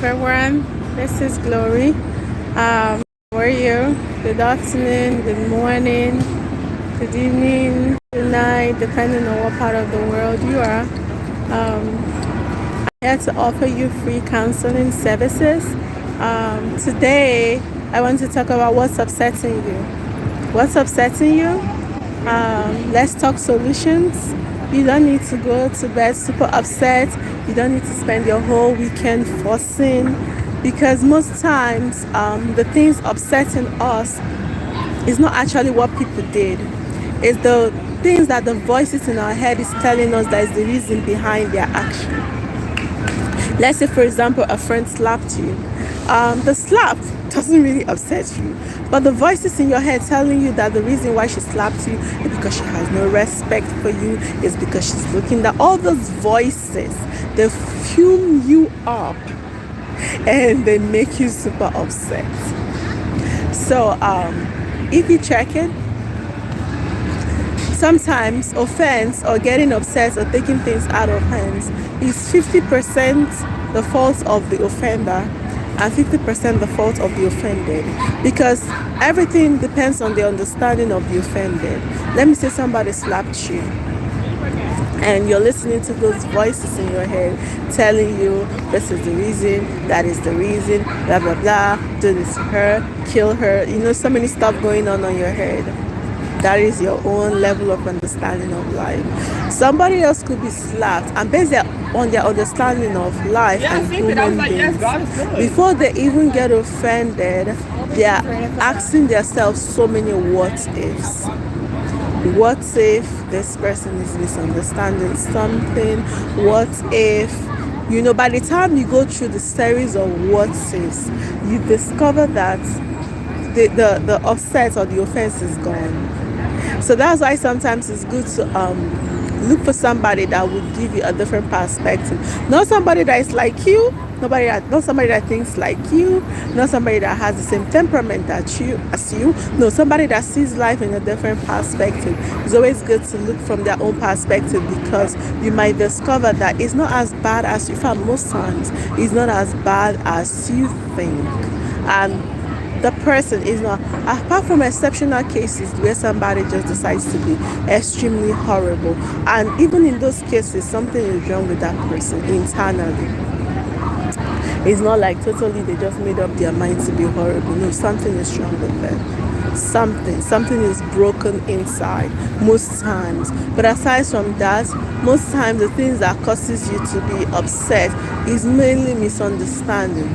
everyone, this is Glory. How are you? Good afternoon, good morning, good evening, good night, depending on what part of the world you are. I'm here to offer you free counseling services. Today, I want to talk about what's upsetting you. What's upsetting you? Let's talk solutions. You don't need to go to bed super upset. You don't need to spend your whole weekend fussing, because most times the things upsetting us is not actually what people did. It's the things that the voices in our head is telling us that is the reason behind their action. Let's say, for example, a friend slapped you. The slap doesn't really upset you, but the voices in your head telling you that the reason why she slapped you is because she has no respect for you, is because she's looking down. All those voices, they fume you up and they make you super upset. So if you check it, sometimes offense or getting upset or taking things out of hands is 50% the fault of the offender and 50% the fault of the offended, because everything depends on the understanding of the offended. Let me say somebody slapped you and you're listening to those voices in your head telling you this is the reason, that is the reason, blah blah blah, do this to her, kill her, so many stuff going on your head. That is your own level of understanding of life. Somebody else could be slapped, and based on their understanding of life and human beings, before they even get offended, they are asking themselves so many what ifs. What if this person is misunderstanding something? What if, by the time you go through the series of what ifs, you discover that the offset or the offense is gone. So that's why sometimes it's good to look for somebody that will give you a different perspective. Not somebody that is like you, not somebody that thinks like you, not somebody that has the same temperament as you. No, somebody that sees life in a different perspective. It's always good to look from their own perspective, because you might discover that it's not as bad as you found. Most times it's not as bad as you think. And the person is not, apart from exceptional cases where somebody just decides to be extremely horrible, and even in those cases something is wrong with that person internally. It's not like totally they just made up their mind to be horrible. No, something is wrong with them. Something is broken inside most times. But aside from that, most times the things that causes you to be upset is mainly misunderstanding.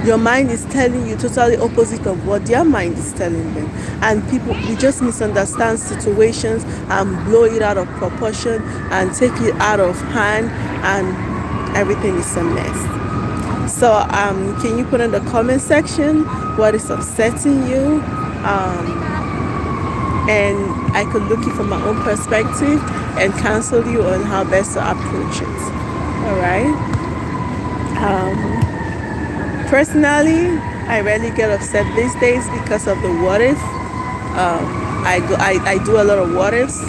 Your mind is telling you totally opposite of what their mind is telling them, and we just misunderstand situations and blow it out of proportion and take it out of hand, and everything is a mess. So can you put in the comment section what is upsetting you, and I could look you from my own perspective and counsel you on how best to approach it. All right. Personally, I rarely get upset these days because of the what if. I do a lot of what ifs.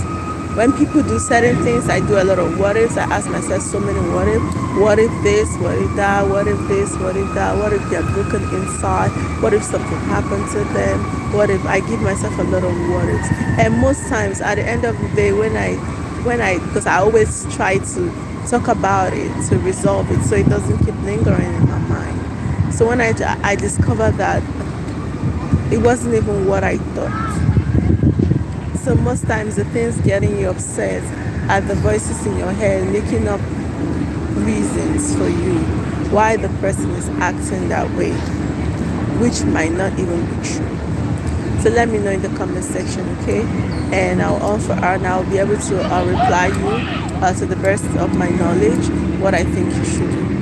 When people do certain things, I do a lot of what ifs. I ask myself so many what if. What if this? What if that? What if this? What if that? What if they're broken inside? What if something happened to them? What if I give myself a lot of what ifs? And most times at the end of the day, because I always try to talk about it to resolve it so it doesn't keep lingering in my mind. So when I discovered that it wasn't even what I thought. So most times the things getting you upset are the voices in your head making up reasons for you why the person is acting that way, which might not even be true. So let me know in the comment section, okay? And I'll be able to reply you to the best of my knowledge what I think you should do.